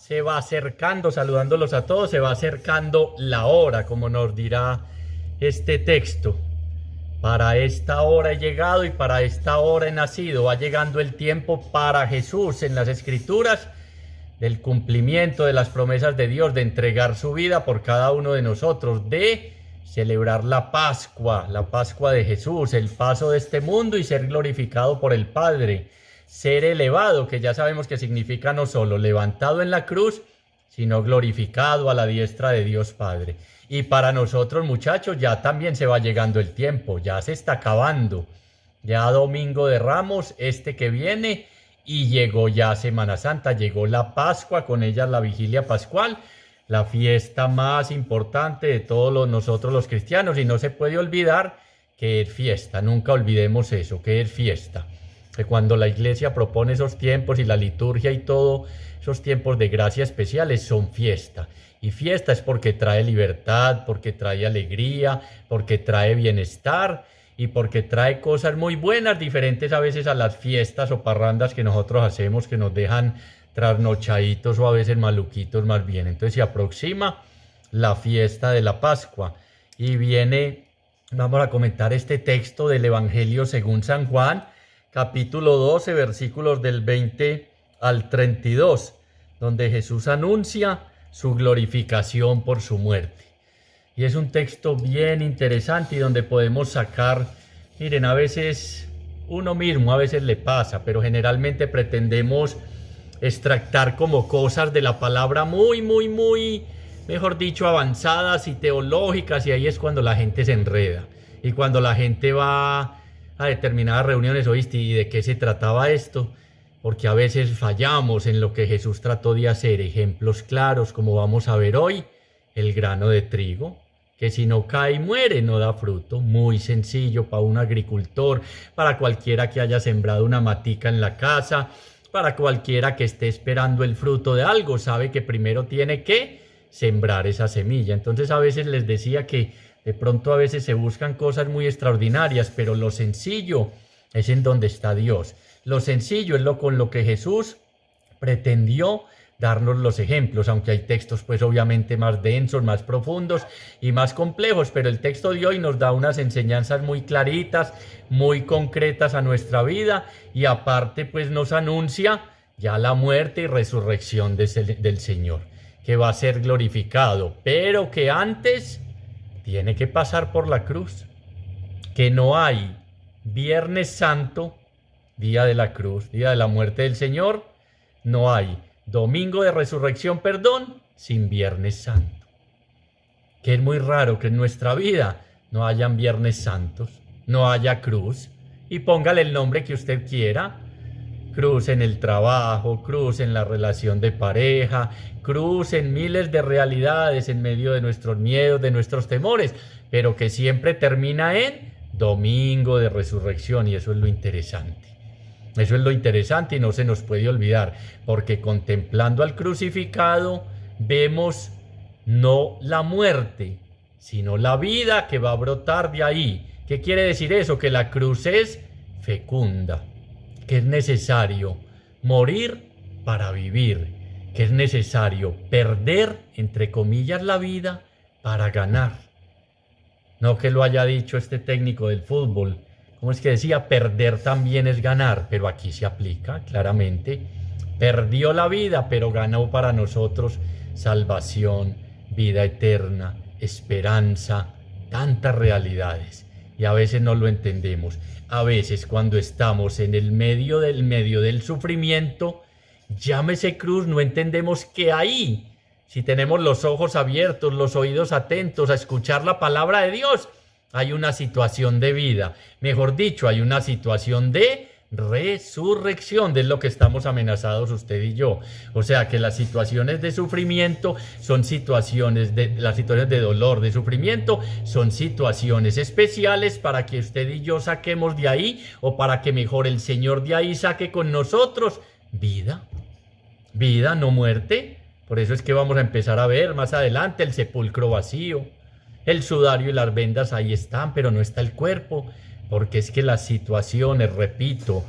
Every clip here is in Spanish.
se va acercando, saludándolos a todos, se va acercando la hora, como nos dirá este texto. Para esta hora he llegado y para esta hora he nacido. Va llegando el tiempo para Jesús en las Escrituras del cumplimiento de las promesas de Dios, de entregar su vida por cada uno de nosotros, de celebrar la Pascua de Jesús, el paso de este mundo y ser glorificado por el Padre, ser elevado, que ya sabemos que significa no solo levantado en la cruz, sino glorificado a la diestra de Dios Padre. Y para nosotros, muchachos, ya también se va llegando el tiempo, ya se está acabando, ya Domingo de Ramos, este que viene, y llegó ya Semana Santa, llegó la Pascua, con ella la vigilia pascual, la fiesta más importante de todos nosotros los cristianos, y no se puede olvidar que es fiesta, nunca olvidemos eso, que es fiesta. Que cuando la iglesia propone esos tiempos y la liturgia y todo, esos tiempos de gracia especiales son fiesta. Y fiesta es porque trae libertad, porque trae alegría, porque trae bienestar y porque trae cosas muy buenas, diferentes a veces a las fiestas o parrandas que nosotros hacemos, que nos dejan trasnochaditos o a veces maluquitos más bien. Entonces se aproxima la fiesta de la Pascua y vamos a comentar este texto del Evangelio según San Juan, capítulo 12, versículos del 20 al 32, donde Jesús anuncia su glorificación por su muerte. Y es un texto bien interesante y donde podemos sacar, miren, a veces uno mismo, a veces le pasa, pero generalmente pretendemos extractar como cosas de la palabra muy, mejor dicho, avanzadas y teológicas, y ahí es cuando la gente se enreda. Y cuando la gente va a determinadas reuniones, ¿oíste? ¿Y de qué se trataba esto? Porque a veces fallamos en lo que Jesús trató de hacer. Ejemplos claros, como vamos a ver hoy, el grano de trigo, que si no cae y muere, no da fruto. Muy sencillo para un agricultor, para cualquiera que haya sembrado una matica en la casa, para cualquiera que esté esperando el fruto de algo, sabe que primero tiene que sembrar esa semilla. Entonces a veces les decía que de pronto a veces se buscan cosas muy extraordinarias, pero lo sencillo es en donde está Dios. Lo sencillo es con lo que Jesús pretendió darnos los ejemplos, aunque hay textos pues obviamente más densos, más profundos y más complejos, pero el texto de hoy nos da unas enseñanzas muy claritas, muy concretas a nuestra vida y aparte pues nos anuncia ya la muerte y resurrección del Señor, que va a ser glorificado, pero que antes tiene que pasar por la cruz, que no hay Viernes Santo, día de la cruz, día de la muerte del Señor, no hay Domingo de Resurrección, sin Viernes Santo. Que es muy raro que en nuestra vida no hayan Viernes Santos, no haya cruz, y póngale el nombre que usted quiera, cruz en el trabajo, cruz en la relación de pareja, cruz en miles de realidades en medio de nuestros miedos, de nuestros temores, pero que siempre termina en Domingo de Resurrección, y eso es lo interesante. Eso es lo interesante y no se nos puede olvidar, porque contemplando al crucificado vemos no la muerte, sino la vida que va a brotar de ahí. ¿Qué quiere decir eso? Que la cruz es fecunda, que es necesario morir para vivir, que es necesario perder, entre comillas, la vida para ganar. No que lo haya dicho este técnico del fútbol, ¿cómo es que decía? Perder también es ganar, pero aquí se aplica claramente. Perdió la vida, pero ganó para nosotros salvación, vida eterna, esperanza, tantas realidades. Y a veces no lo entendemos. A veces cuando estamos en el medio del sufrimiento, llámese cruz, no entendemos que ahí, si tenemos los ojos abiertos, los oídos atentos a escuchar la palabra de Dios, hay una situación de vida, mejor dicho, hay una situación de resurrección, de lo que estamos amenazados usted y yo. O sea que las situaciones de sufrimiento son las situaciones de dolor, de sufrimiento, son situaciones especiales para que usted y yo saquemos de ahí, o para que mejor el Señor de ahí saque con nosotros vida, no muerte. Por eso es que vamos a empezar a ver más adelante el sepulcro vacío. El sudario y las vendas ahí están, pero no está el cuerpo, porque es que las situaciones, repito,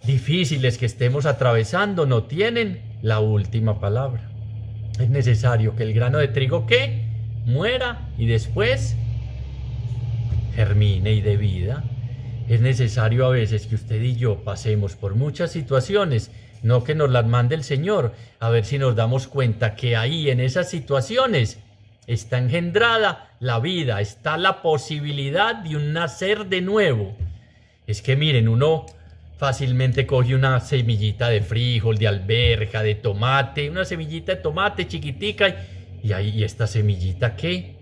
difíciles que estemos atravesando no tienen la última palabra. Es necesario que el grano de trigo que muera y después germine y dé vida. Es necesario a veces que usted y yo pasemos por muchas situaciones, no que nos las mande el Señor, a ver si nos damos cuenta que ahí en esas situaciones está engendrada la vida, está la posibilidad de un nacer de nuevo. Es que miren, uno fácilmente coge una semillita de frijol, de alberja, de tomate, una semillita de tomate chiquitica y ahí esta semillita que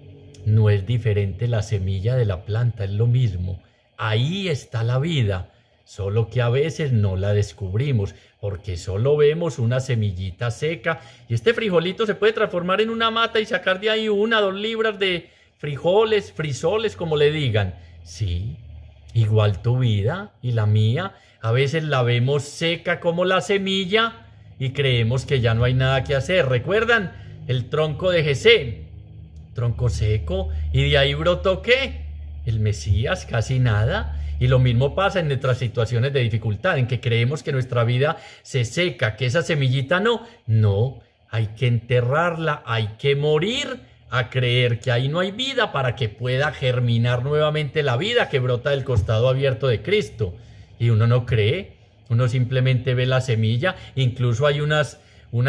no es diferente la semilla de la planta, es lo mismo. Ahí está la vida, solo que a veces no la descubrimos porque solo vemos una semillita seca y este frijolito se puede transformar en una mata y sacar de ahí 1-2 libras de frijoles, frisoles, como le digan. Sí, igual tu vida y la mía, a veces la vemos seca como la semilla y creemos que ya no hay nada que hacer. ¿Recuerdan el tronco de Jesé? Tronco seco, y de ahí brotó ¿qué? El Mesías, casi nada. Y lo mismo pasa en nuestras situaciones de dificultad, en que creemos que nuestra vida se seca, que esa semillita no, hay que enterrarla, hay que morir a creer que ahí no hay vida para que pueda germinar nuevamente la vida que brota del costado abierto de Cristo. Y uno no cree, uno simplemente ve la semilla. Incluso hay unas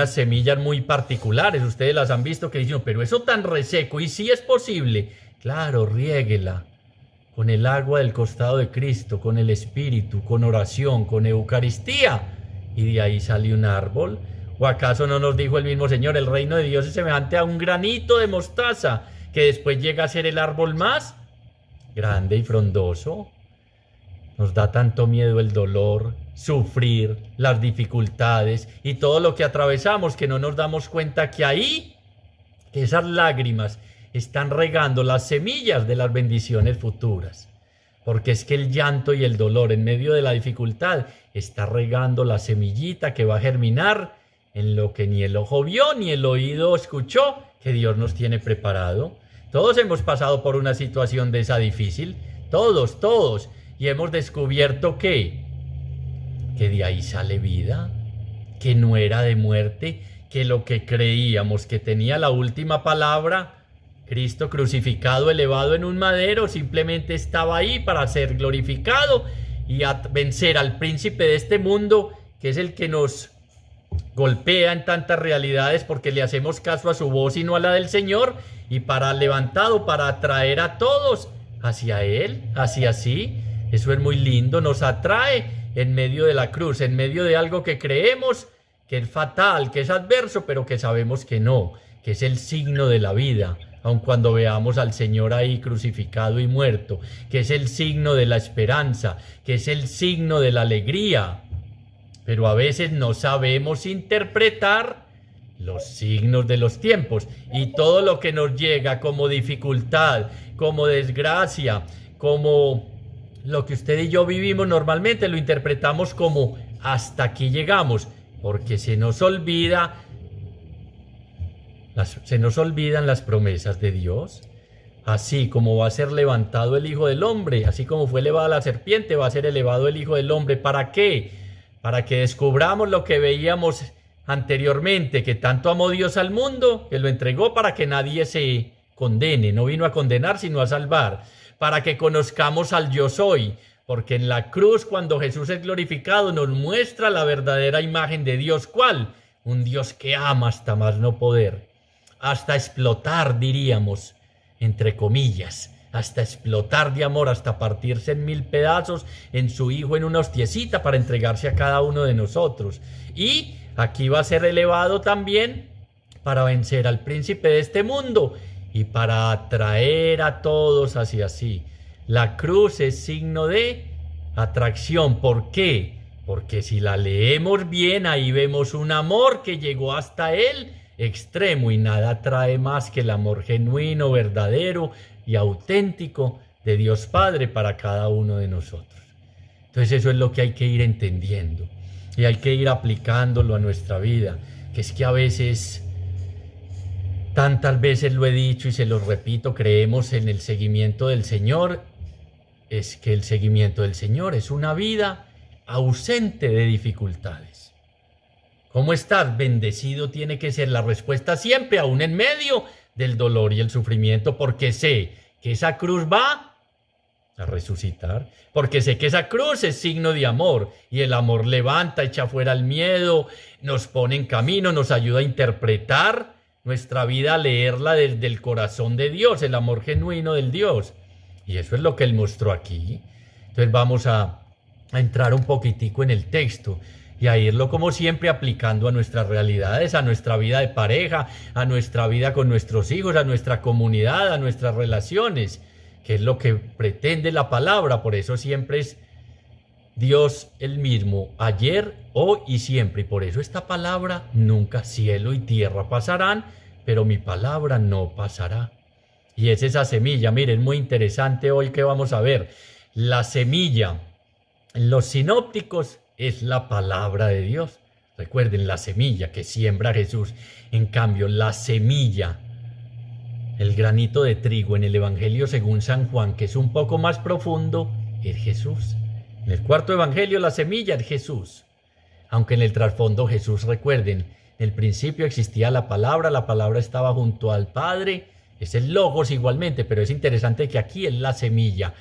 semillas muy particulares, ustedes las han visto, que dicen, pero eso tan reseco, y sí es posible. Claro, riéguela con el agua del costado de Cristo, con el Espíritu, con oración, con Eucaristía, y de ahí sale un árbol. ¿O acaso no nos dijo el mismo Señor, el reino de Dios es semejante a un granito de mostaza, que después llega a ser el árbol más grande y frondoso? Nos da tanto miedo el dolor, sufrir, las dificultades y todo lo que atravesamos, que no nos damos cuenta que ahí, que esas lágrimas están regando las semillas de las bendiciones futuras. Porque es que el llanto y el dolor en medio de la dificultad está regando la semillita que va a germinar en lo que ni el ojo vio ni el oído escuchó, que Dios nos tiene preparado. Todos hemos pasado por una situación de esa difícil, todos, y hemos descubierto que de ahí sale vida, que no era de muerte, que lo que creíamos que tenía la última palabra, Cristo crucificado, elevado en un madero, simplemente estaba ahí para ser glorificado y a vencer al príncipe de este mundo, que es el que nos golpea en tantas realidades porque le hacemos caso a su voz y no a la del Señor, y para atraer a todos hacia Él, hacia sí. Eso es muy lindo, nos atrae en medio de la cruz, en medio de algo que creemos que es fatal, que es adverso, pero que sabemos que no, que es el signo de la vida, aun cuando veamos al Señor ahí crucificado y muerto, que es el signo de la esperanza, que es el signo de la alegría. Pero a veces no sabemos interpretar los signos de los tiempos, y todo lo que nos llega como dificultad, como desgracia, como lo que usted y yo vivimos normalmente, lo interpretamos como hasta aquí llegamos, porque se nos olvidan las promesas de Dios. Así como va a ser levantado el Hijo del Hombre, así como fue elevada la serpiente, va a ser elevado el Hijo del Hombre. ¿Para qué? Para que descubramos lo que veíamos anteriormente, que tanto amó Dios al mundo, que lo entregó para que nadie se condene. No vino a condenar, sino a salvar. Para que conozcamos al Yo Soy, porque en la cruz, cuando Jesús es glorificado, nos muestra la verdadera imagen de Dios. ¿Cuál? Un Dios que ama hasta más no poder, hasta explotar, diríamos, entre comillas, hasta explotar de amor, hasta partirse en 1000 pedazos en su Hijo en una hostiecita para entregarse a cada uno de nosotros. Y aquí va a ser elevado también para vencer al príncipe de este mundo y para atraer a todos hacia sí. La cruz es signo de atracción. ¿Por qué? Porque si la leemos bien, ahí vemos un amor que llegó hasta él extremo, y nada atrae más que el amor genuino, verdadero y auténtico de Dios Padre para cada uno de nosotros. Entonces eso es lo que hay que ir entendiendo y hay que ir aplicándolo a nuestra vida, que es que a veces, tantas veces lo he dicho y se lo repito, creemos en el seguimiento del Señor. Es que el seguimiento del Señor es una vida ausente de dificultades. ¿Cómo estás? Bendecido tiene que ser la respuesta siempre, aún en medio del dolor y el sufrimiento, porque sé que esa cruz va a resucitar, porque sé que esa cruz es signo de amor y el amor levanta, echa fuera el miedo, nos pone en camino, nos ayuda a interpretar nuestra vida, a leerla desde el corazón de Dios, el amor genuino del Dios. Y eso es lo que Él mostró aquí. Entonces vamos a entrar un poquitico en el texto y a irlo como siempre aplicando a nuestras realidades, a nuestra vida de pareja, a nuestra vida con nuestros hijos, a nuestra comunidad, a nuestras relaciones, que es lo que pretende la palabra. Por eso siempre es Dios el mismo, ayer, hoy y siempre. Y por eso esta palabra nunca, cielo y tierra pasarán, pero mi palabra no pasará. Y es esa semilla. Miren, muy interesante hoy que vamos a ver. La semilla en los sinópticos es la palabra de Dios. Recuerden, la semilla que siembra Jesús. En cambio, la semilla, el granito de trigo en el Evangelio según San Juan, que es un poco más profundo, es Jesús. En el cuarto Evangelio, la semilla es Jesús. Aunque en el trasfondo Jesús, recuerden, en el principio existía la palabra estaba junto al Padre, es el Logos igualmente, pero es interesante que aquí es la semilla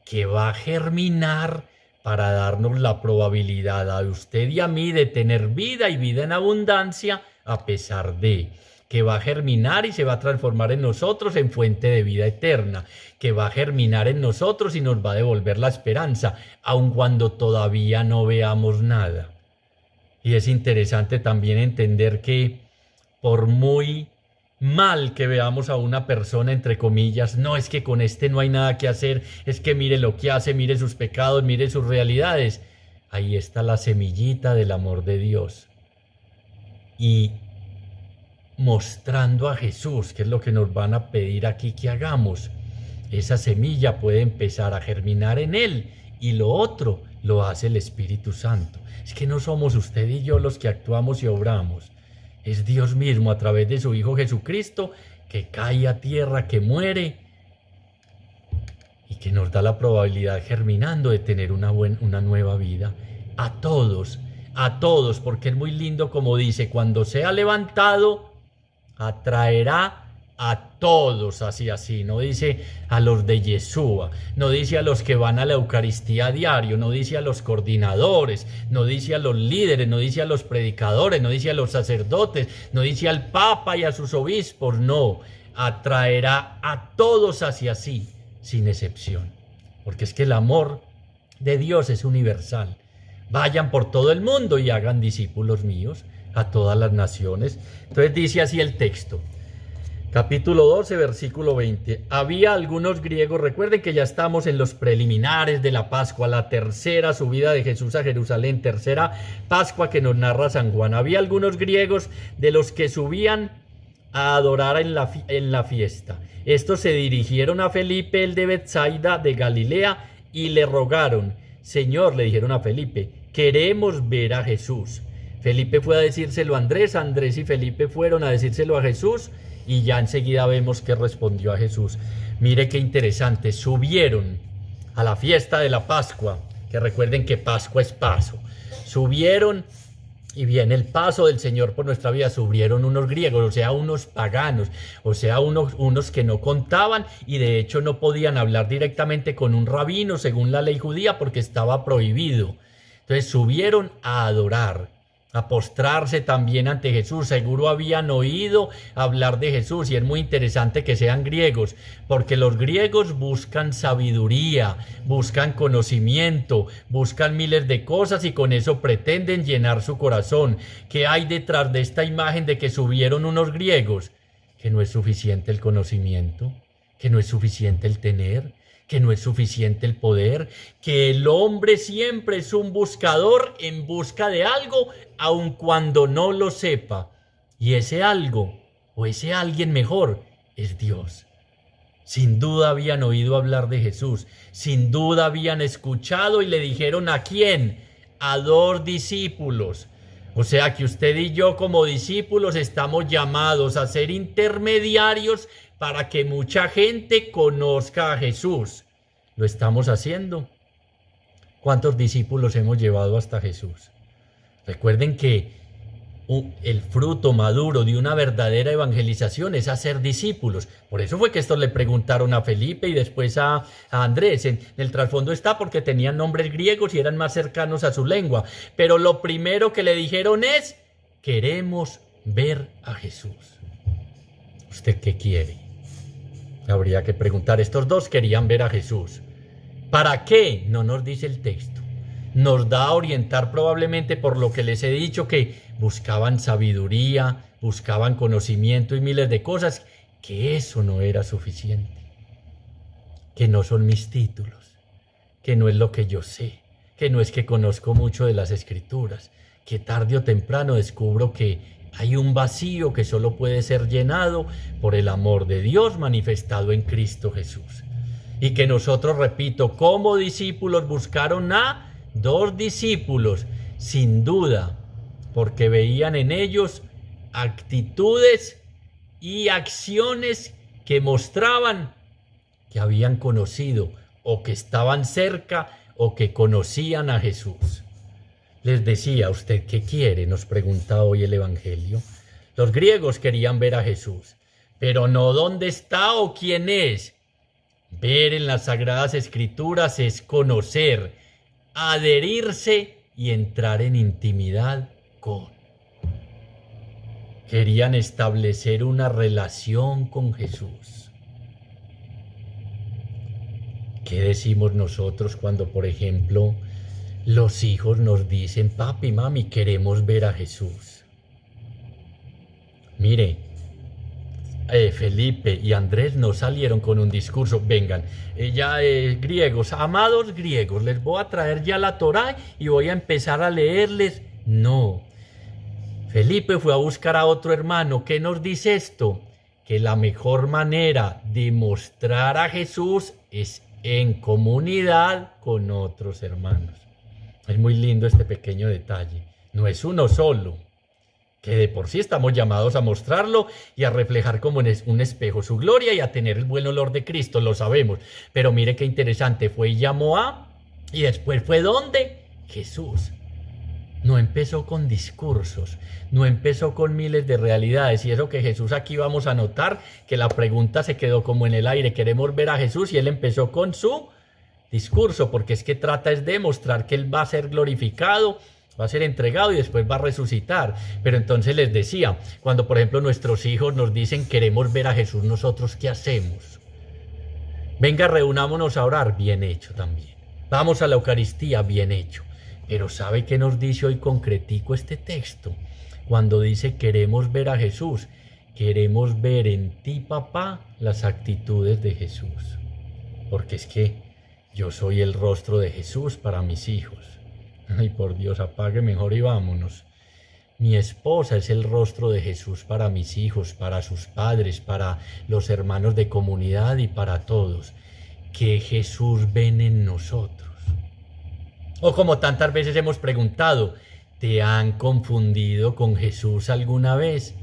que va a germinar para darnos la probabilidad a usted y a mí de tener vida y vida en abundancia, a pesar de que va a germinar y se va a transformar en nosotros en fuente de vida eterna, que va a germinar en nosotros y nos va a devolver la esperanza, aun cuando todavía no veamos nada. Y es interesante también entender que por muy mal que veamos a una persona, entre comillas, no, es que con este no hay nada que hacer, es que mire lo que hace, mire sus pecados, mire sus realidades. Ahí está la semillita del amor de Dios. Y mostrando a Jesús, que es lo que nos van a pedir aquí que hagamos, esa semilla puede empezar a germinar en Él. Y lo otro lo hace el Espíritu Santo. Es que no somos usted y yo los que actuamos y obramos. Es Dios mismo a través de su Hijo Jesucristo que cae a tierra, que muere y que nos da la probabilidad germinando de tener una nueva vida. A todos, porque es muy lindo como dice, cuando sea levantado, atraerá a todos hacia sí. No dice a los de Yeshua, no dice a los que van a la Eucaristía a diario, no dice a los coordinadores, no dice a los líderes, no dice a los predicadores, no dice a los sacerdotes, no dice al Papa y a sus obispos, no, atraerá a todos hacia sí, sin excepción, porque es que el amor de Dios es universal. Vayan por todo el mundo y hagan discípulos míos a todas las naciones. Entonces dice así el texto. Capítulo 12, versículo 20. Había algunos griegos, recuerden que ya estamos en los preliminares de la Pascua, la tercera subida de Jesús a Jerusalén, tercera Pascua que nos narra San Juan. Había algunos griegos de los que subían a adorar en la fiesta. Estos se dirigieron a Felipe, el de Betsaida de Galilea, y le rogaron: Señor, le dijeron a Felipe, queremos ver a Jesús. Felipe fue a decírselo a Andrés, Andrés y Felipe fueron a decírselo a Jesús, y ya enseguida vemos que respondió a Jesús. Mire qué interesante, subieron a la fiesta de la Pascua, que recuerden que Pascua es paso. Subieron y viene el paso del Señor por nuestra vida. Subieron unos griegos, o sea, unos paganos, o sea, unos que no contaban y de hecho no podían hablar directamente con un rabino según la ley judía porque estaba prohibido. Entonces subieron a adorar, a postrarse también ante Jesús. Seguro habían oído hablar de Jesús y es muy interesante que sean griegos, porque los griegos buscan sabiduría, buscan conocimiento, buscan miles de cosas y con eso pretenden llenar su corazón. ¿Qué hay detrás de esta imagen de que subieron unos griegos? Que no es suficiente el conocimiento, que no es suficiente el tener, que no es suficiente el poder, que el hombre siempre es un buscador en busca de algo, aun cuando no lo sepa. Y ese algo, o ese alguien mejor, es Dios. Sin duda habían oído hablar de Jesús, sin duda habían escuchado y le dijeron ¿a quién? A 2 discípulos. O sea que usted y yo como discípulos estamos llamados a ser intermediarios para que mucha gente conozca a Jesús. ¿Lo estamos haciendo? ¿Cuántos discípulos hemos llevado hasta Jesús? Recuerden que el fruto maduro de una verdadera evangelización es hacer discípulos. Por eso fue que estos le preguntaron a Felipe y después a Andrés. En el trasfondo está porque tenían nombres griegos y eran más cercanos a su lengua. Pero lo primero que le dijeron es: queremos ver a Jesús. ¿Usted qué quiere? Habría que preguntar. Estos dos querían ver a Jesús. ¿Para qué? No nos dice el texto. Nos da a orientar probablemente por lo que les he dicho, que buscaban sabiduría, buscaban conocimiento y miles de cosas, que eso no era suficiente, que no son mis títulos, que no es lo que yo sé, que no es que conozco mucho de las Escrituras, que tarde o temprano descubro que hay un vacío que solo puede ser llenado por el amor de Dios manifestado en Cristo Jesús. Y que nosotros, repito, como discípulos buscaron a 2 discípulos, sin duda, porque veían en ellos actitudes y acciones que mostraban que habían conocido o que estaban cerca o que conocían a Jesús. Les decía: ¿usted qué quiere?, nos pregunta hoy el Evangelio. Los griegos querían ver a Jesús, pero no dónde está o quién es. Ver en las Sagradas Escrituras es conocer, adherirse y entrar en intimidad con. Querían establecer una relación con Jesús. ¿Qué decimos nosotros cuando, por ejemplo, los hijos nos dicen: papi, mami, queremos ver a Jesús? Mire, Felipe y Andrés no salieron con un discurso: vengan, griegos, amados griegos, les voy a traer ya la Torá y voy a empezar a leerles. No. Felipe fue a buscar a otro hermano. ¿Qué nos dice esto? Que la mejor manera de mostrar a Jesús es en comunidad con otros hermanos. Es muy lindo este pequeño detalle. No es uno solo, que de por sí estamos llamados a mostrarlo y a reflejar como en un espejo su gloria y a tener el buen olor de Cristo, lo sabemos. Pero mire qué interesante, fue y llamó a, y después fue ¿dónde? Jesús. No empezó con discursos, no empezó con miles de realidades, y eso que Jesús, aquí vamos a notar que la pregunta se quedó como en el aire: queremos ver a Jesús, y él empezó con su discurso, porque es que trata es de mostrar que él va a ser glorificado, va a ser entregado y después va a resucitar. Pero entonces les decía, cuando por ejemplo nuestros hijos nos dicen: queremos ver a Jesús, ¿nosotros qué hacemos? Venga, reunámonos a orar, bien hecho también. Vamos a la Eucaristía, bien hecho. Pero ¿sabe qué nos dice hoy concretico este texto? Cuando dice: queremos ver a Jesús, queremos ver en ti, papá, las actitudes de Jesús. Porque es que yo soy el rostro de Jesús para mis hijos. Ay, por Dios, apague mejor y vámonos. Mi esposa es el rostro de Jesús para mis hijos, para sus padres, para los hermanos de comunidad y para todos. Que Jesús ven en nosotros. O como tantas veces hemos preguntado: ¿te han confundido con Jesús alguna vez?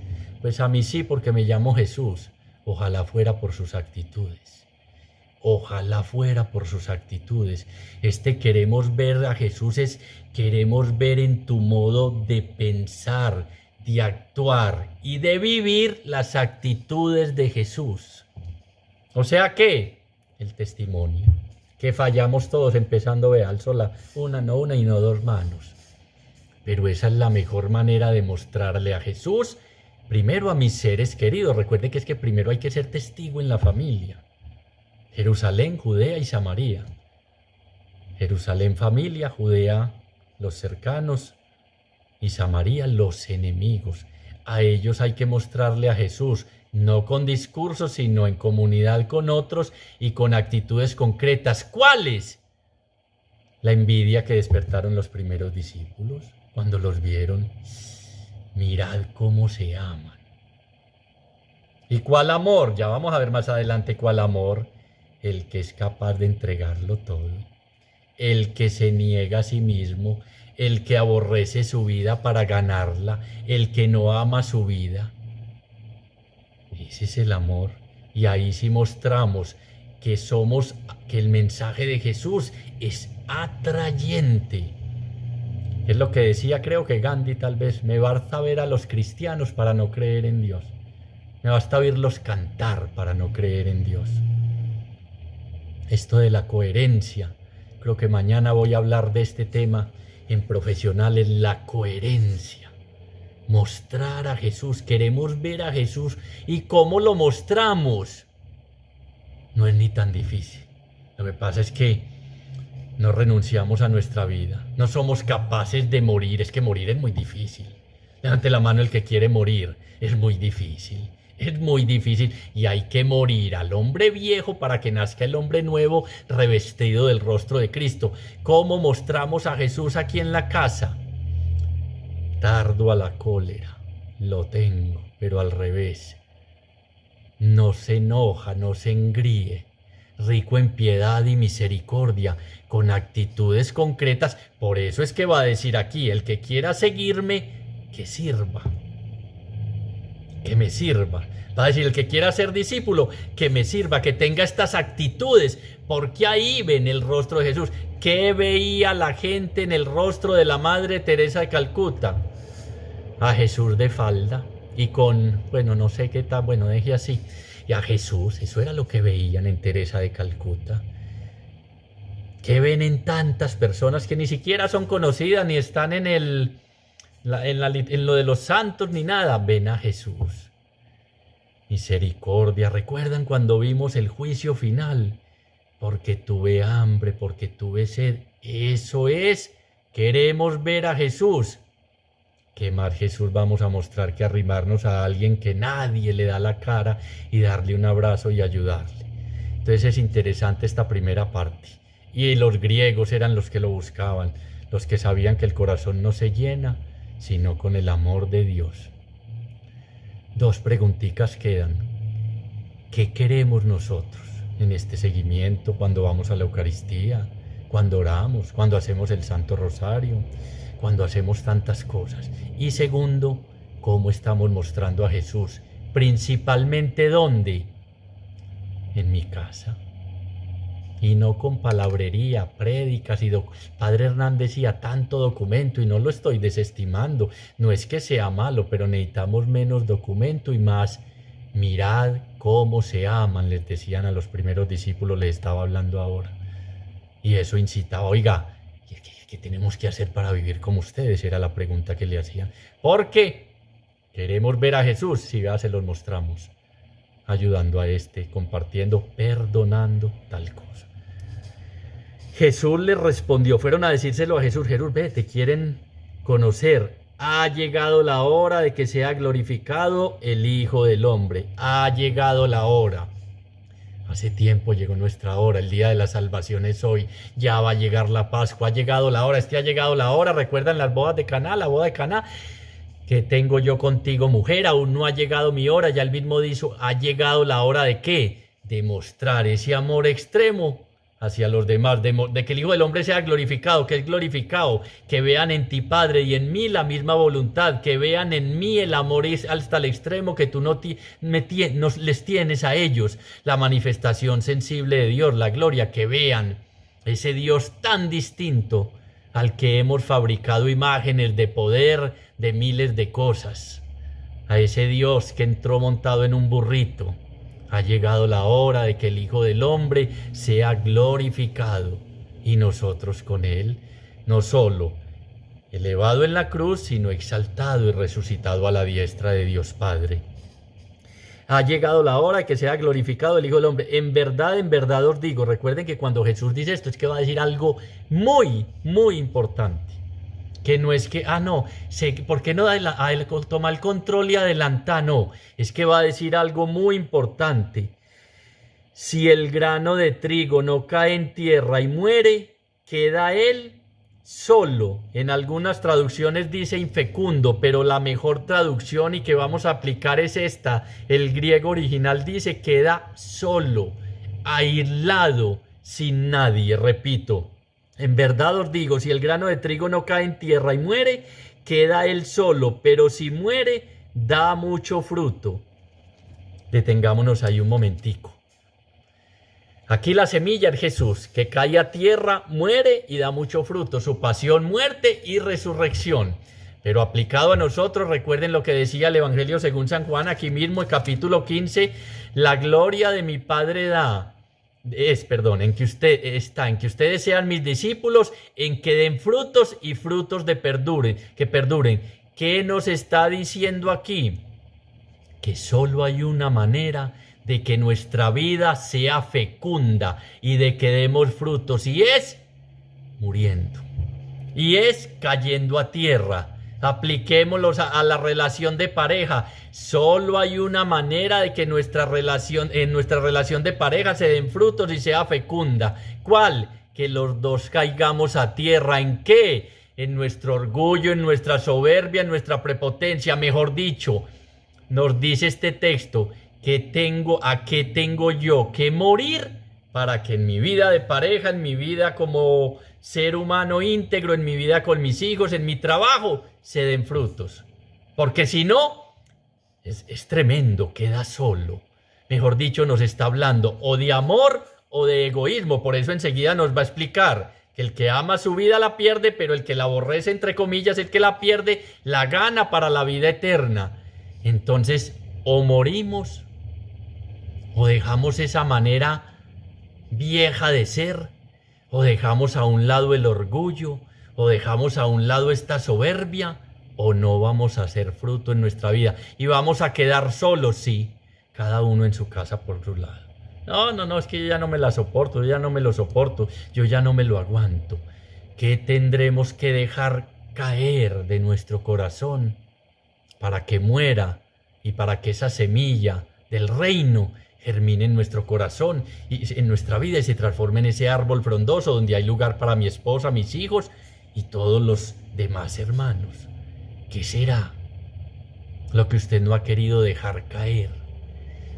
Pues a mí sí, porque me llamo Jesús. Ojalá fuera por sus actitudes. Ojalá fuera por sus actitudes. Queremos ver a Jesús es queremos ver en tu modo de pensar, de actuar y de vivir las actitudes de Jesús. O sea que el testimonio. Que fallamos todos, empezando, alzo una y no 2 manos. Pero esa es la mejor manera de mostrarle a Jesús, primero a mis seres queridos. Recuerde que es que primero hay que ser testigo en la familia. Jerusalén, Judea y Samaria. Jerusalén, familia; Judea, los cercanos; y Samaria, los enemigos. A ellos hay que mostrarle a Jesús, no con discursos, sino en comunidad con otros y con actitudes concretas. ¿Cuáles? La envidia que despertaron los primeros discípulos cuando los vieron. Mirad cómo se aman. ¿Y cuál amor? Ya vamos a ver más adelante cuál amor. El que es capaz de entregarlo todo, el que se niega a sí mismo, el que aborrece su vida para ganarla, el que no ama su vida. Ese es el amor. Y ahí sí mostramos que el mensaje de Jesús es atrayente. Es lo que decía, creo que Gandhi tal vez: me basta ver a los cristianos para no creer en Dios. Me basta oírlos cantar para no creer en Dios. Esto de la coherencia, creo que mañana voy a hablar de este tema en Profesionales, la coherencia. Mostrar a Jesús, queremos ver a Jesús. ¿Y cómo lo mostramos? No es ni tan difícil. Lo que pasa es que no renunciamos a nuestra vida. No somos capaces de morir. Es que morir es muy difícil. Levante la mano el que quiere morir. Es muy difícil. Es muy difícil y hay que morir al hombre viejo para que nazca el hombre nuevo revestido del rostro de Cristo. ¿Cómo mostramos a Jesús aquí en la casa? Tardo a la cólera, lo tengo, pero al revés. No se enoja, no se engríe, rico en piedad y misericordia, con actitudes concretas. Por eso es que va a decir aquí: el que quiera seguirme, que sirva. Que me sirva. Va a decir: el que quiera ser discípulo, que me sirva, que tenga estas actitudes, porque ahí ven el rostro de Jesús. ¿Qué veía la gente en el rostro de la Madre Teresa de Calcuta? A Jesús de falda y con, bueno, no sé qué tal, bueno, deje así. Y a Jesús, eso era lo que veían en Teresa de Calcuta. ¿Qué ven en tantas personas que ni siquiera son conocidas, ni están en lo de los santos, ni nada? Ven a Jesús. Misericordia. ¿Recuerdan cuando vimos el juicio final? Porque tuve hambre, porque tuve sed. Eso es, queremos ver a Jesús. ¿Qué más Jesús vamos a mostrar que arrimarnos a alguien que nadie le da la cara y darle un abrazo y ayudarle? Entonces es interesante esta primera parte. Y los griegos eran los que lo buscaban, los que sabían que el corazón no se llena sino con el amor de Dios. Dos preguntitas quedan. ¿Qué queremos nosotros en este seguimiento cuando vamos a la Eucaristía, cuando oramos, cuando hacemos el Santo Rosario, cuando hacemos tantas cosas? Y segundo, ¿cómo estamos mostrando a Jesús? Principalmente, ¿dónde? En mi casa. Y no con palabrería, prédicas y Padre Hernán decía tanto documento, y no lo estoy desestimando. No es que sea malo, pero necesitamos menos documento y más. Mirad cómo se aman, les decían a los primeros discípulos, les estaba hablando ahora. Y eso incitaba: oiga, ¿qué tenemos que hacer para vivir como ustedes? Era la pregunta que le hacían. Porque queremos ver a Jesús, si ya se los mostramos, ayudando a compartiendo, perdonando, tal cosa. Jesús les respondió, fueron a decírselo a Jesús: Jesús, ve, te quieren conocer. Ha llegado la hora de que sea glorificado el Hijo del Hombre. Ha llegado la hora. Hace tiempo llegó nuestra hora, el día de la salvación es hoy. Ya va a llegar la Pascua, ha llegado la hora, ha llegado la hora. ¿Recuerdan las bodas de Caná, la boda de Caná? ¿Qué tengo yo contigo, mujer? Aún no ha llegado mi hora. Ya el mismo dijo: ha llegado la hora ¿de qué? De mostrar ese amor extremo hacia los demás, de que el Hijo del Hombre sea glorificado. ¿Que es glorificado? Que vean en ti, Padre, y en mí la misma voluntad, que vean en mí el amor hasta el extremo que tú no les tienes a ellos, la manifestación sensible de Dios, la gloria, que vean ese Dios tan distinto al que hemos fabricado imágenes de poder, de miles de cosas, a ese Dios que entró montado en un burrito. Ha llegado la hora de que el Hijo del Hombre sea glorificado, y nosotros con él, no solo elevado en la cruz, sino exaltado y resucitado a la diestra de Dios Padre. Ha llegado la hora de que sea glorificado el Hijo del Hombre. En verdad os digo. Recuerden que cuando Jesús dice esto es que va a decir algo muy, muy importante. Que no es que, ¿por qué no toma el control y adelanta? No, es que va a decir algo muy importante. Si el grano de trigo no cae en tierra y muere, queda él solo. En algunas traducciones dice infecundo, pero la mejor traducción y que vamos a aplicar es esta. El griego original dice queda solo, aislado, sin nadie. Repito. En verdad os digo, si el grano de trigo no cae en tierra y muere, queda él solo, pero si muere, da mucho fruto. Detengámonos ahí un momentico. Aquí la semilla es Jesús, que cae a tierra, muere y da mucho fruto. Su pasión, muerte y resurrección. Pero aplicado a nosotros, recuerden lo que decía el Evangelio según San Juan, aquí mismo, el capítulo 15, la gloria de mi Padre en que ustedes sean mis discípulos, en que den frutos y frutos que perduren. ¿Qué nos está diciendo aquí? Que solo hay una manera de que nuestra vida sea fecunda y de que demos frutos, y es muriendo, y es cayendo a tierra. Apliquémoslos a la relación de pareja. Solo hay una manera de que en nuestra relación de pareja se den frutos y sea fecunda. ¿Cuál? Que los dos caigamos a tierra. ¿En qué? En nuestro orgullo, en nuestra soberbia, en nuestra prepotencia. Mejor dicho, nos dice este texto ¿a qué tengo yo que morir para que en mi vida de pareja, en mi vida como ser humano íntegro, en mi vida con mis hijos, en mi trabajo, se den frutos? Porque si no, es tremendo, queda solo. Mejor dicho, nos está hablando o de amor o de egoísmo. Por eso enseguida nos va a explicar que el que ama su vida la pierde, pero el que la aborrece, entre comillas, el que la pierde, la gana para la vida eterna. Entonces, o morimos o dejamos esa manera vieja de ser, o dejamos a un lado el orgullo, o dejamos a un lado esta soberbia, o no vamos a hacer fruto en nuestra vida y vamos a quedar solos, sí, cada uno en su casa por su lado. No, es que yo ya no me la soporto, yo ya no me lo soporto, yo ya no me lo aguanto. ¿Qué tendremos que dejar caer de nuestro corazón para que muera y para que esa semilla del reino germine en nuestro corazón y en nuestra vida y se transforme en ese árbol frondoso donde hay lugar para mi esposa, mis hijos y todos los demás hermanos? ¿Qué será lo que usted no ha querido dejar caer?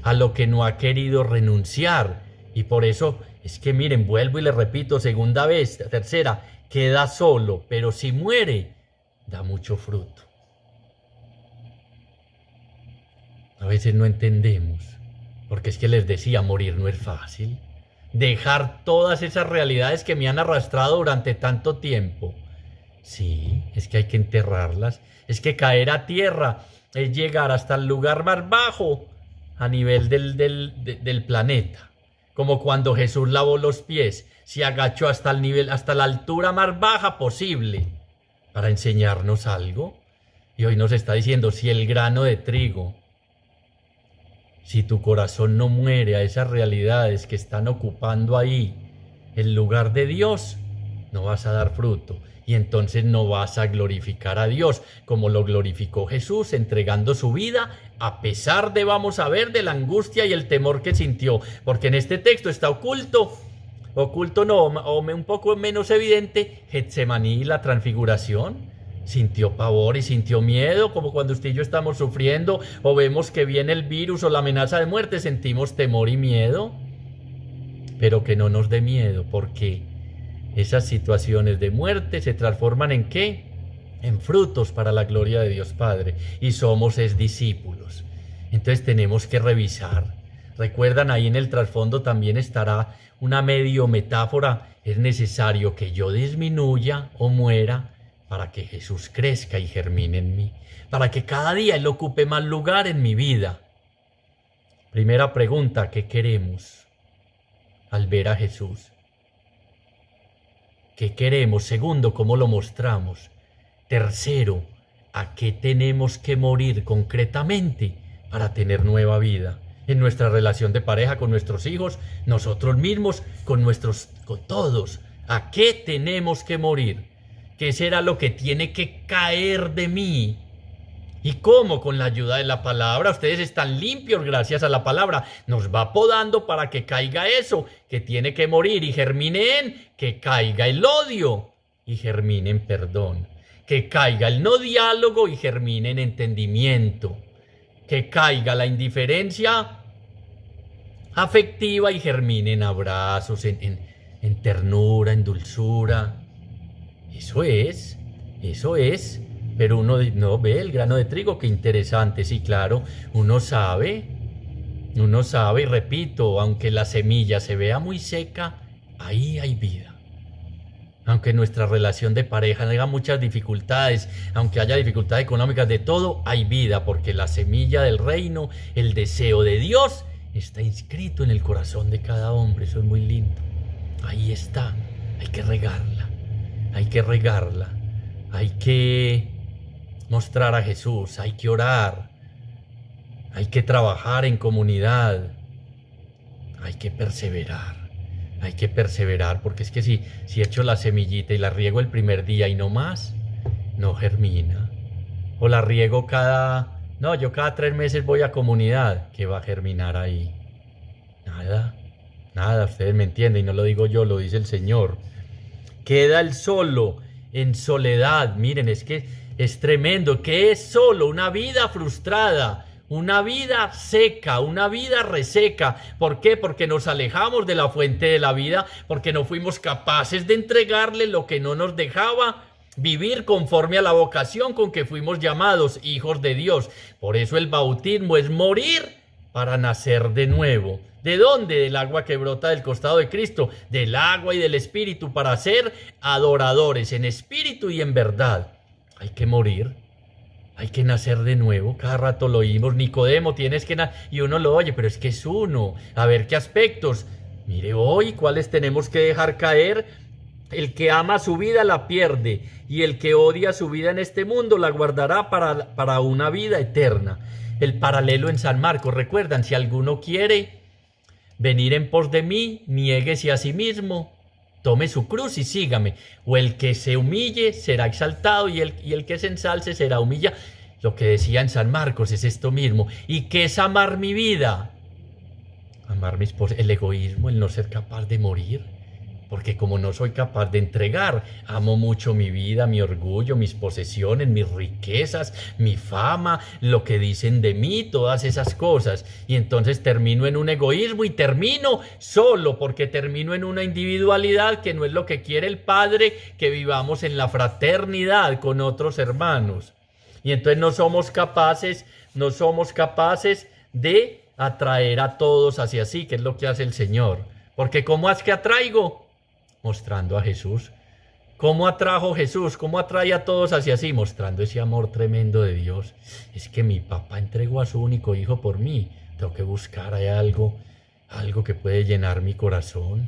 A lo que no ha querido renunciar. Y por eso es que miren, vuelvo y le repito, segunda vez, tercera, queda solo, pero si muere, da mucho fruto. A veces no entendemos, porque es que les decía, morir no es fácil. Dejar todas esas realidades que me han arrastrado durante tanto tiempo. Sí, es que hay que enterrarlas. Es que caer a tierra es llegar hasta el lugar más bajo a nivel del planeta. Como cuando Jesús lavó los pies, se agachó hasta la altura más baja posible para enseñarnos algo. Y hoy nos está diciendo, si el grano de trigo, si tu corazón no muere a esas realidades que están ocupando ahí el lugar de Dios, no vas a dar fruto. Y entonces no vas a glorificar a Dios como lo glorificó Jesús, entregando su vida a pesar de, vamos a ver, de la angustia y el temor que sintió. Porque en este texto está oculto no, o un poco menos evidente, Getsemaní, la transfiguración. Sintió pavor y sintió miedo, como cuando usted y yo estamos sufriendo o vemos que viene el virus o la amenaza de muerte, sentimos temor y miedo. Pero que no nos dé miedo, porque esas situaciones de muerte se transforman ¿en qué? En frutos para la gloria de Dios Padre. Y somos discípulos. Entonces tenemos que revisar. Recuerdan, ahí en el trasfondo también estará una medio metáfora. Es necesario que yo disminuya o muera para que Jesús crezca y germine en mí. Para que cada día Él ocupe más lugar en mi vida. Primera pregunta, ¿qué queremos al ver a Jesús? ¿Qué queremos? Segundo, ¿cómo lo mostramos? Tercero, ¿a qué tenemos que morir concretamente para tener nueva vida? En nuestra relación de pareja, con nuestros hijos, nosotros mismos, con todos. ¿A qué tenemos que morir? ¿Qué será lo que tiene que caer de mí? ¿Y cómo? Con la ayuda de la palabra. Ustedes están limpios gracias a la palabra. Nos va podando para que caiga eso que tiene que morir y germine que caiga el odio y germine en perdón. Que caiga el no diálogo y germine en entendimiento. Que caiga la indiferencia afectiva y germine en abrazos, en ternura, en dulzura. Eso es. Pero uno no ve el grano de trigo, qué interesante, sí, claro, uno sabe Uno sabe, y repito, aunque la semilla se vea muy seca, ahí hay vida. Aunque nuestra relación de pareja tenga muchas dificultades, aunque haya dificultades económicas, de todo hay vida, porque la semilla del reino, el deseo de Dios, está inscrito en el corazón de cada hombre. Eso es muy lindo. Ahí está. Hay que regarla. Hay que regarla. Hay que mostrar a Jesús. Hay que orar. Hay que trabajar en comunidad. Hay que perseverar. Hay que perseverar, porque es que si echo la semillita y la riego el primer día y no más, no germina. O la riego yo cada 3 meses voy a comunidad. ¿Qué va a germinar ahí? Nada, ustedes me entienden, y no lo digo yo, lo dice el Señor. Queda el solo en soledad. Miren, es que es tremendo. ¿Qué es solo? Una vida frustrada. Una vida seca, una vida reseca. ¿Por qué? Porque nos alejamos de la fuente de la vida, porque no fuimos capaces de entregarle lo que no nos dejaba vivir conforme a la vocación con que fuimos llamados hijos de Dios. Por eso el bautismo es morir para nacer de nuevo. ¿De dónde? Del agua que brota del costado de Cristo, del agua y del Espíritu, para ser adoradores en espíritu y en verdad. Hay que morir. Hay que nacer de nuevo. Cada rato lo oímos. Nicodemo, tienes que nacer. Y uno lo oye, pero es que es uno. A ver qué aspectos. Mire hoy cuáles tenemos que dejar caer. El que ama su vida la pierde. Y el que odia su vida en este mundo la guardará para una vida eterna. El paralelo en San Marcos. Recuerdan, si alguno quiere venir en pos de mí, niéguese a sí mismo. Tome su cruz y sígame. O el que se humille será exaltado y el que se ensalce será humillado. Lo que decía en San Marcos es esto mismo. ¿Y qué es amar mi vida? Amar mi esposa, el egoísmo, el no ser capaz de morir. Porque como no soy capaz de entregar, amo mucho mi vida, mi orgullo, mis posesiones, mis riquezas, mi fama, lo que dicen de mí, todas esas cosas. Y entonces termino en un egoísmo y termino solo, porque termino en una individualidad que no es lo que quiere el Padre, que vivamos en la fraternidad con otros hermanos. Y entonces no somos capaces de atraer a todos hacia sí, que es lo que hace el Señor. Porque ¿cómo es que atraigo? Mostrando a Jesús. ¿Cómo atrajo Jesús? ¿Cómo atrae a todos hacia sí? Mostrando ese amor tremendo de Dios. Es que mi papá entregó a su único hijo por mí. Tengo que buscar algo que puede llenar mi corazón.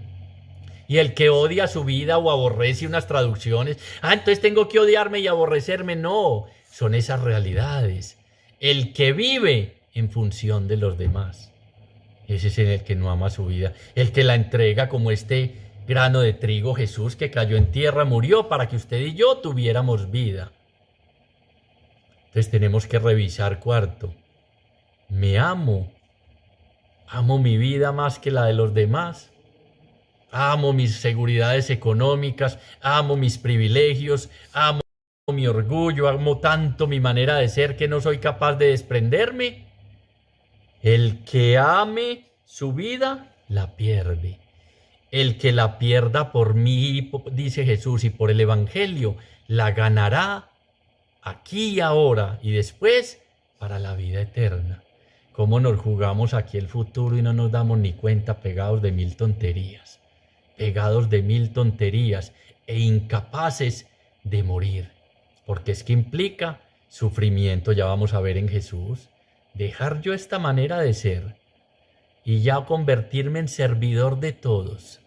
Y el que odia su vida o aborrece unas traducciones. Entonces tengo que odiarme y aborrecerme. No, son esas realidades. El que vive en función de los demás. Ese es el que no ama su vida. El que la entrega como este grano de trigo, Jesús, que cayó en tierra, murió para que usted y yo tuviéramos vida. Entonces tenemos que revisar, cuarto. ¿Me amo? ¿Amo mi vida más que la de los demás? ¿Amo mis seguridades económicas? ¿Amo mis privilegios? ¿Amo mi orgullo? ¿Amo tanto mi manera de ser que no soy capaz de desprenderme? El que ame su vida, la pierde. El que la pierda por mí, dice Jesús, y por el Evangelio, la ganará aquí y ahora y después para la vida eterna. ¿Cómo nos jugamos aquí el futuro y no nos damos ni cuenta, pegados de mil tonterías? Pegados de mil tonterías e incapaces de morir. Porque es que implica sufrimiento, ya vamos a ver en Jesús. Dejar yo esta manera de ser y ya convertirme en servidor de todos.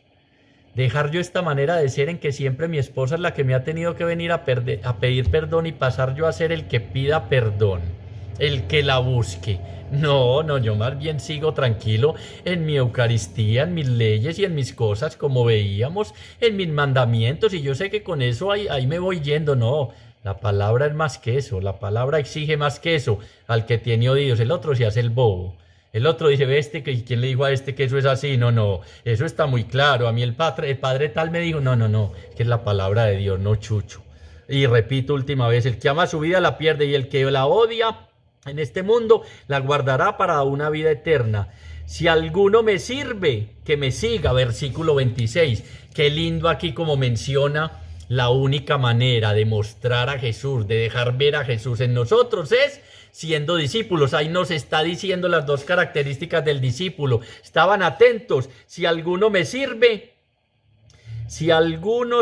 Dejar yo esta manera de ser en que siempre mi esposa es la que me ha tenido que venir a pedir perdón y pasar yo a ser el que pida perdón, el que la busque. No, yo más bien sigo tranquilo en mi Eucaristía, en mis leyes y en mis cosas, como veíamos, en mis mandamientos, y yo sé que con eso ahí me voy yendo. No, la palabra es más que eso, la palabra exige más que eso. Al que tiene oídos, el otro se hace el bobo. El otro dice, ve ¿quién le dijo a este que eso es así? No, eso está muy claro. A mí el padre tal me dijo, no, que es la palabra de Dios, no chucho. Y repito última vez, el que ama su vida la pierde y el que la odia en este mundo la guardará para una vida eterna. Si alguno me sirve, que me siga, versículo 26. Qué lindo aquí como menciona la única manera de mostrar a Jesús, de dejar ver a Jesús en nosotros es siendo discípulos. Ahí nos está diciendo las dos características del discípulo. Estaban atentos. Si alguno me sirve, si alguno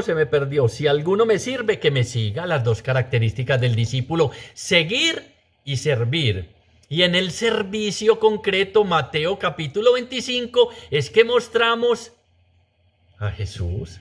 me sirve, que me siga. Las dos características del discípulo: seguir y servir. Y en el servicio concreto, Mateo capítulo 25, es que mostramos a Jesús.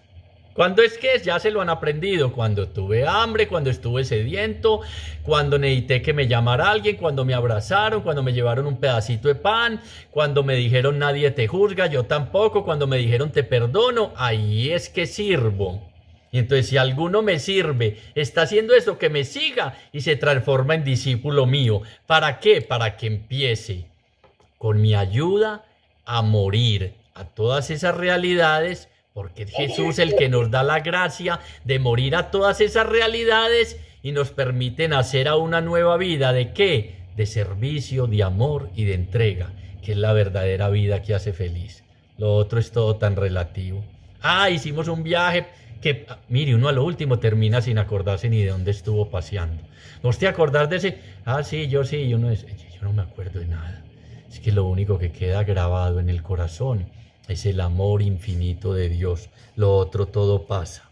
¿Cuándo es que ya se lo han aprendido? Cuando tuve hambre, cuando estuve sediento, cuando necesité que me llamara alguien, cuando me abrazaron, cuando me llevaron un pedacito de pan, cuando me dijeron nadie te juzga, yo tampoco, cuando me dijeron te perdono, ahí es que sirvo. Y entonces si alguno me sirve, está haciendo esto, que me siga y se transforma en discípulo mío. ¿Para qué? Para que empiece con mi ayuda a morir a todas esas realidades, porque es Jesús el que nos da la gracia de morir a todas esas realidades y nos permite nacer a una nueva vida. ¿De qué? De servicio, de amor y de entrega, que es la verdadera vida que hace feliz. Lo otro es todo tan relativo. Hicimos un viaje que, mire, uno a lo último termina sin acordarse ni de dónde estuvo paseando. ¿No te acordás de ese? Sí, yo no me acuerdo de nada. Es que lo único que queda grabado en el corazón es el amor infinito de Dios. Lo otro todo pasa.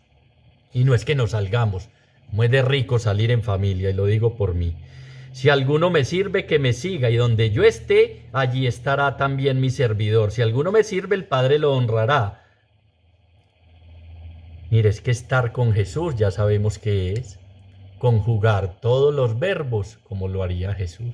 Y no es que nos salgamos. Muy de rico salir en familia, y lo digo por mí. Si alguno me sirve, que me siga, y donde yo esté, allí estará también mi servidor. Si alguno me sirve, el Padre lo honrará. Mire, es que estar con Jesús ya sabemos qué es. Conjugar todos los verbos como lo haría Jesús.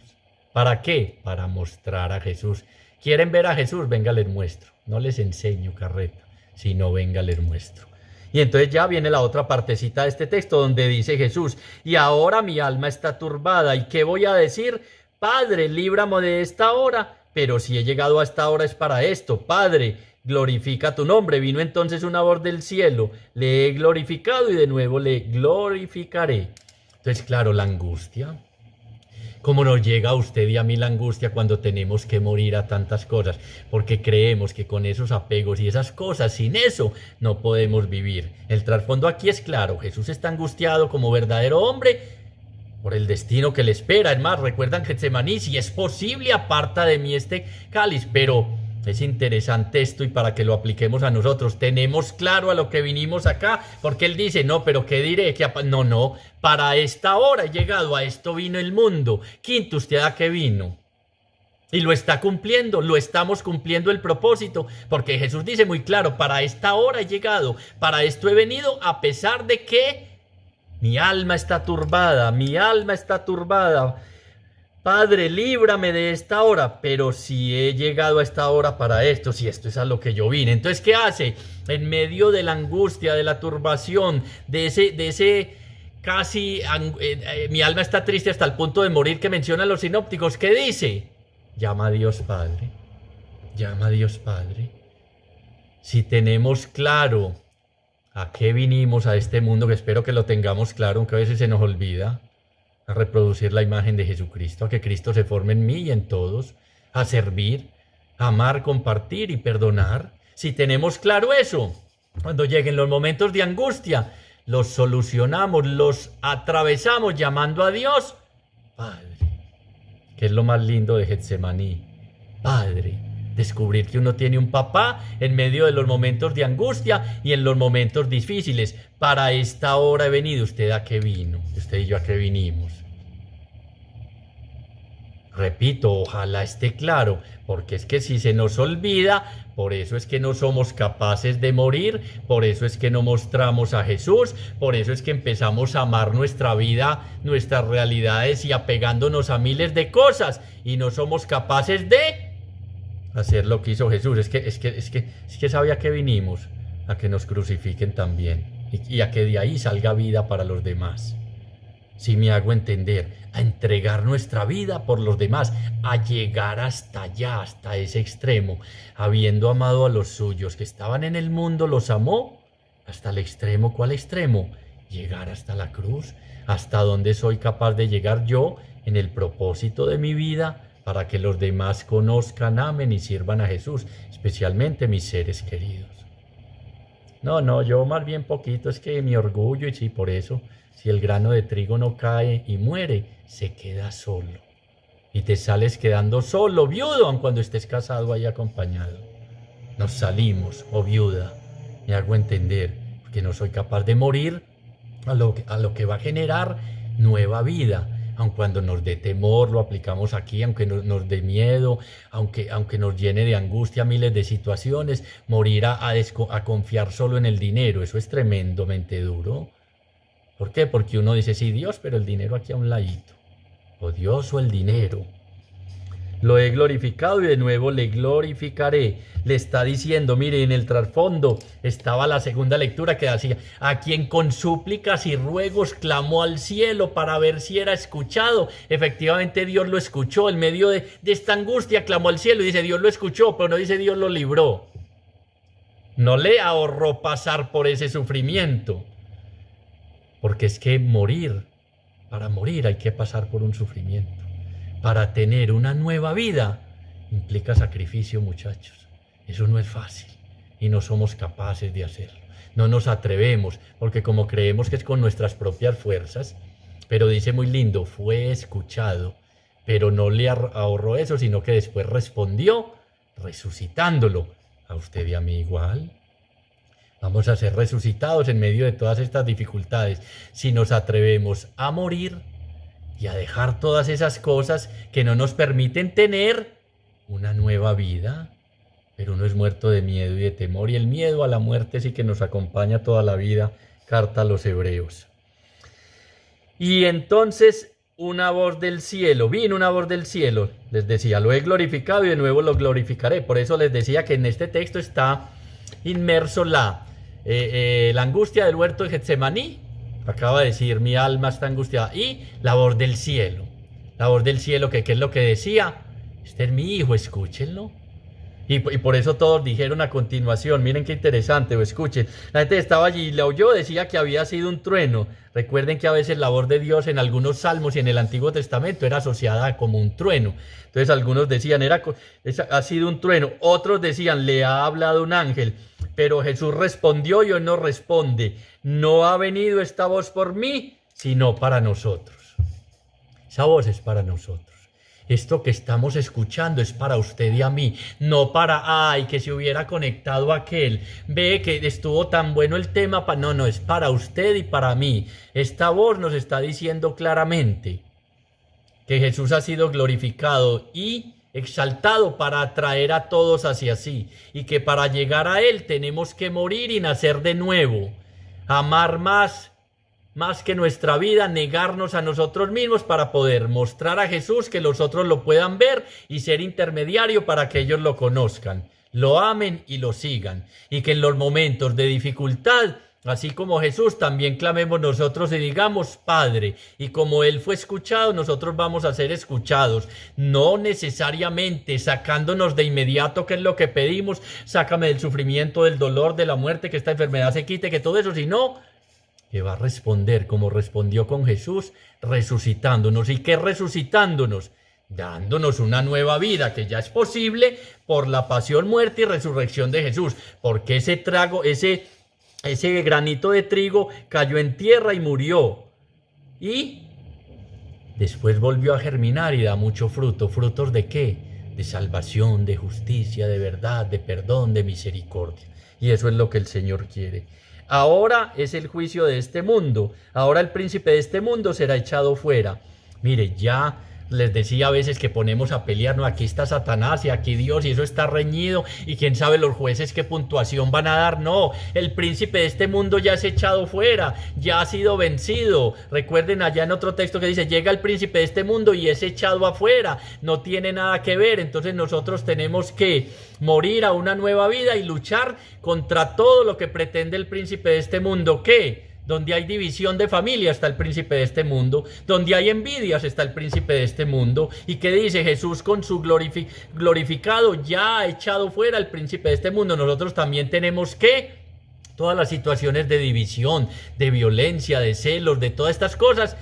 ¿Para qué? Para mostrar a Jesús. ¿Quieren ver a Jesús? Venga, les muestro. No les enseño carreta, sino venga, les muestro. Y entonces ya viene la otra partecita de este texto donde dice Jesús: y ahora mi alma está turbada. ¿Y qué voy a decir? Padre, líbrame de esta hora. Pero si he llegado a esta hora es para esto. Padre, glorifica tu nombre. Vino entonces una voz del cielo: le he glorificado y de nuevo le glorificaré. Entonces, claro, la angustia. ¿Cómo nos llega a usted y a mí la angustia cuando tenemos que morir a tantas cosas? Porque creemos que con esos apegos y esas cosas, sin eso, no podemos vivir. El trasfondo aquí es claro. Jesús está angustiado como verdadero hombre por el destino que le espera. Es más, recuerdan Getsemaní: si es posible, aparta de mí este cáliz. Pero es interesante esto, y para que lo apliquemos a nosotros, tenemos claro a lo que vinimos acá, porque él dice: no, pero ¿qué diré? No, para esta hora he llegado, a esto vino el mundo. Quinto, ¿usted a qué vino? Y lo está cumpliendo, lo estamos cumpliendo el propósito, porque Jesús dice muy claro: para esta hora he llegado, para esto he venido, a pesar de que mi alma está turbada, Padre, líbrame de esta hora. Pero si he llegado a esta hora para esto, si esto es a lo que yo vine. Entonces, ¿qué hace? En medio de la angustia, de la turbación, de ese casi, mi alma está triste hasta el punto de morir, que mencionan los sinópticos, ¿qué dice? Llama a Dios Padre. Llama a Dios Padre. Si tenemos claro a qué vinimos a este mundo, que espero que lo tengamos claro, aunque a veces se nos olvida, a reproducir la imagen de Jesucristo, a que Cristo se forme en mí y en todos, a servir, a amar, compartir y perdonar. Si tenemos claro eso, cuando lleguen los momentos de angustia, los solucionamos, los atravesamos llamando a Dios Padre, que es lo más lindo de Getsemaní. Padre, descubrir que uno tiene un papá en medio de los momentos de angustia y en los momentos difíciles. Para esta hora he venido. ¿Usted a qué vino? Usted y yo a qué vinimos. Repito, ojalá esté claro, porque es que si se nos olvida, por eso es que no somos capaces de morir, por eso es que no mostramos a Jesús, por eso es que empezamos a amar nuestra vida, nuestras realidades, y apegándonos a miles de cosas, y no somos capaces de hacer lo que hizo Jesús. Es que sabía a qué vinimos, a que nos crucifiquen también, y a que de ahí salga vida para los demás. Si me hago entender, a entregar nuestra vida por los demás, a llegar hasta allá, hasta ese extremo, habiendo amado a los suyos que estaban en el mundo, los amó hasta el extremo. ¿Cuál extremo? Llegar hasta la cruz, hasta donde soy capaz de llegar yo en el propósito de mi vida, para que los demás conozcan, amen y sirvan a Jesús, especialmente mis seres queridos. No, yo más bien poquito, es que mi orgullo, y sí, por eso, si el grano de trigo no cae y muere, se queda solo. y te sales quedando solo, viudo, aun cuando estés casado ahí acompañado. Nos salimos, oh viuda, me hago entender, porque no soy capaz de morir a lo que va a generar nueva vida. Aun cuando nos dé temor, lo aplicamos aquí, aunque nos dé miedo, aunque nos llene de angustia miles de situaciones, morir a confiar solo en el dinero, eso es tremendamente duro. ¿Por qué? Porque uno dice, sí, Dios, pero el dinero aquí a un ladito. O Dios o el dinero. Lo he glorificado y de nuevo le glorificaré. Le está diciendo, mire, en el trasfondo estaba la segunda lectura que decía, a quien con súplicas y ruegos clamó al cielo para ver si era escuchado. Efectivamente Dios lo escuchó, en medio de esta angustia clamó al cielo y dice, Dios lo escuchó, pero no dice Dios lo libró. No le ahorró pasar por ese sufrimiento. Porque es que para morir hay que pasar por un sufrimiento. Para tener una nueva vida implica sacrificio, muchachos. Eso no es fácil y no somos capaces de hacerlo. No nos atrevemos porque como creemos que es con nuestras propias fuerzas, pero dice muy lindo, fue escuchado, pero no le ahorró eso, sino que después respondió resucitándolo. A usted y a mí igual. Vamos a ser resucitados en medio de todas estas dificultades si nos atrevemos a morir y a dejar todas esas cosas que no nos permiten tener una nueva vida. Pero uno es muerto de miedo y de temor, y el miedo a la muerte sí que nos acompaña toda la vida. Carta a los Hebreos. Y entonces una voz del cielo, vino una voz del cielo, les decía, lo he glorificado y de nuevo lo glorificaré. Por eso les decía que en este texto está inmerso la angustia del huerto de Getsemaní. Acaba de decir, mi alma está angustiada. Y la voz del cielo. La voz del cielo, que es lo que decía, este es mi hijo, escúchenlo. Y por eso todos dijeron a continuación, miren qué interesante, o escuchen. La gente estaba allí y la oyó, decía que había sido un trueno. Recuerden que a veces la voz de Dios en algunos salmos y en el Antiguo Testamento era asociada como un trueno. Entonces algunos decían, ha sido un trueno. Otros decían, le ha hablado un ángel. Pero Jesús respondió y hoy no responde. No ha venido esta voz por mí, sino para nosotros. Esa voz es para nosotros. Esto que estamos escuchando es para usted y a mí, no para, ay, que se hubiera conectado aquel, ve que estuvo tan bueno el tema, no, es para usted y para mí. Esta voz nos está diciendo claramente que Jesús ha sido glorificado y exaltado para atraer a todos hacia sí, y que para llegar a Él tenemos que morir y nacer de nuevo, amar más que nuestra vida, negarnos a nosotros mismos para poder mostrar a Jesús, que los otros lo puedan ver y ser intermediario para que ellos lo conozcan, lo amen y lo sigan. Y que en los momentos de dificultad, así como Jesús, también clamemos nosotros y digamos, Padre, y como Él fue escuchado, nosotros vamos a ser escuchados, no necesariamente sacándonos de inmediato, que es lo que pedimos, sácame del sufrimiento, del dolor, de la muerte, que esta enfermedad se quite, que todo eso, sino que va a responder como respondió con Jesús, resucitándonos. ¿Y qué resucitándonos? Dándonos una nueva vida que ya es posible por la pasión, muerte y resurrección de Jesús. Porque ese granito de trigo cayó en tierra y murió. Y después volvió a germinar y da mucho fruto. ¿Frutos de qué? De salvación, de justicia, de verdad, de perdón, de misericordia. Y eso es lo que el Señor quiere. Ahora es el juicio de este mundo. Ahora el príncipe de este mundo será echado fuera. Mire, ya les decía a veces que ponemos a pelear, no, aquí está Satanás y aquí Dios, y eso está reñido, y quién sabe los jueces qué puntuación van a dar. No, el príncipe de este mundo ya es echado fuera, ya ha sido vencido. Recuerden allá en otro texto que dice, llega el príncipe de este mundo y es echado afuera, no tiene nada que ver. Entonces nosotros tenemos que morir a una nueva vida y luchar contra todo lo que pretende el príncipe de este mundo. ¿Qué? Donde hay división de familia está el príncipe de este mundo. Donde hay envidias está el príncipe de este mundo. ¿Y qué dice Jesús con su glorificado? Ya ha echado fuera el príncipe de este mundo. Nosotros también tenemos que todas las situaciones de división, de violencia, de celos, de todas estas cosas,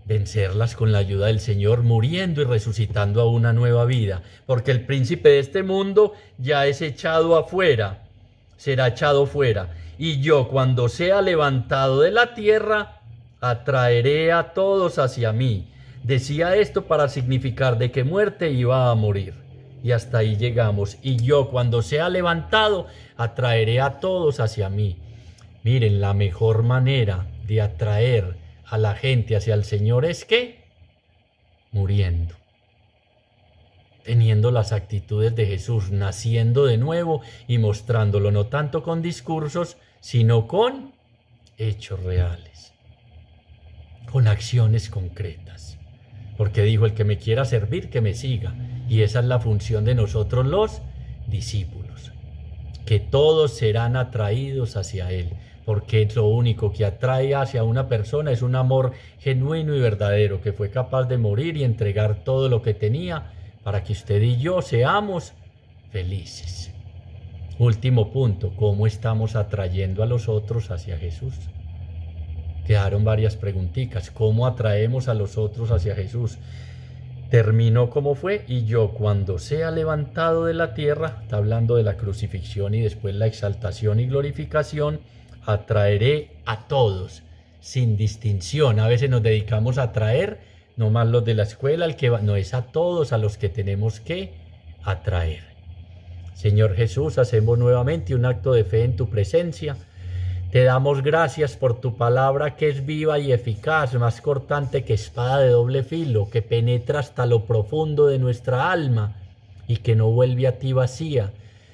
vencerlas con la ayuda del Señor, muriendo y resucitando a una nueva vida. Porque el príncipe de este mundo ya es echado afuera, será echado fuera. Y yo, cuando sea levantado de la tierra, atraeré a todos hacia mí. Decía esto para significar de qué muerte iba a morir. Y hasta ahí llegamos. Y yo, cuando sea levantado, atraeré a todos hacia mí. Miren, la mejor manera de atraer a la gente hacia el Señor es que muriendo, teniendo las actitudes de Jesús, naciendo de nuevo y mostrándolo no tanto con discursos, sino con hechos reales, con acciones concretas. Porque dijo, el que me quiera servir, que me siga. Y esa es la función de nosotros los discípulos, que todos serán atraídos hacia Él, porque lo único que atrae hacia una persona es un amor genuino y verdadero, que fue capaz de morir y entregar todo lo que tenía para que usted y yo seamos felices. Último punto, ¿cómo estamos atrayendo a los otros hacia Jesús? Quedaron varias preguntitas. ¿Cómo atraemos a los otros hacia Jesús? Terminó como fue, y yo, cuando sea levantado de la tierra, está hablando de la crucifixión y después la exaltación y glorificación, atraeré a todos, sin distinción. A veces nos dedicamos a atraer, no más los de la escuela, el que va, no, es a todos a los que tenemos que atraer. Señor Jesús, hacemos nuevamente un acto de fe en tu presencia. Te damos gracias por tu palabra, que es viva y eficaz, más cortante que espada de doble filo, que penetra hasta lo profundo de nuestra alma y que no vuelve a ti vacía,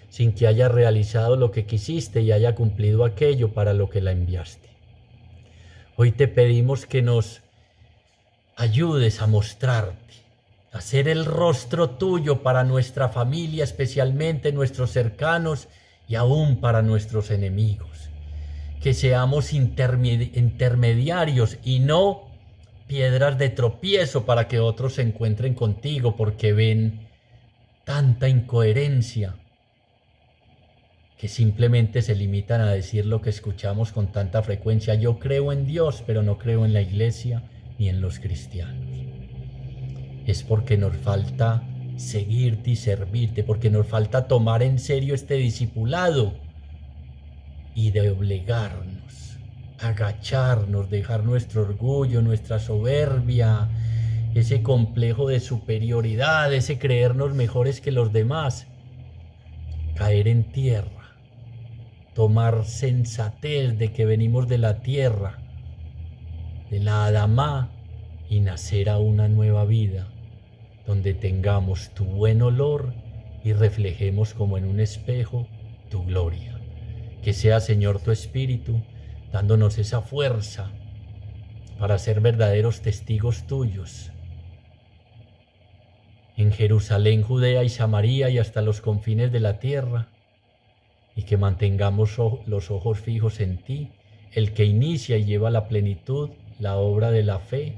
sin que haya realizado lo que quisiste y haya cumplido aquello para lo que la enviaste. Hoy te pedimos que nos ayudes a mostrarte, a ser el rostro tuyo para nuestra familia, especialmente nuestros cercanos y aún para nuestros enemigos. Que seamos intermediarios y no piedras de tropiezo para que otros se encuentren contigo, porque ven tanta incoherencia que simplemente se limitan a decir lo que escuchamos con tanta frecuencia. Yo creo en Dios, pero no creo en la iglesia ni en los cristianos. Es porque nos falta seguirte y servirte, porque nos falta tomar en serio este discipulado y doblegarnos, agacharnos, dejar nuestro orgullo, nuestra soberbia, ese complejo de superioridad, ese creernos mejores que los demás, caer en tierra, tomar sensatez de que venimos de la tierra, de la Adamá, y nacer a una nueva vida, donde tengamos tu buen olor y reflejemos como en un espejo tu gloria. Que sea, Señor, tu Espíritu dándonos esa fuerza para ser verdaderos testigos tuyos en Jerusalén, Judea y Samaria y hasta los confines de la tierra, y que mantengamos los ojos fijos en ti, el que inicia y lleva a la plenitud la obra de la fe,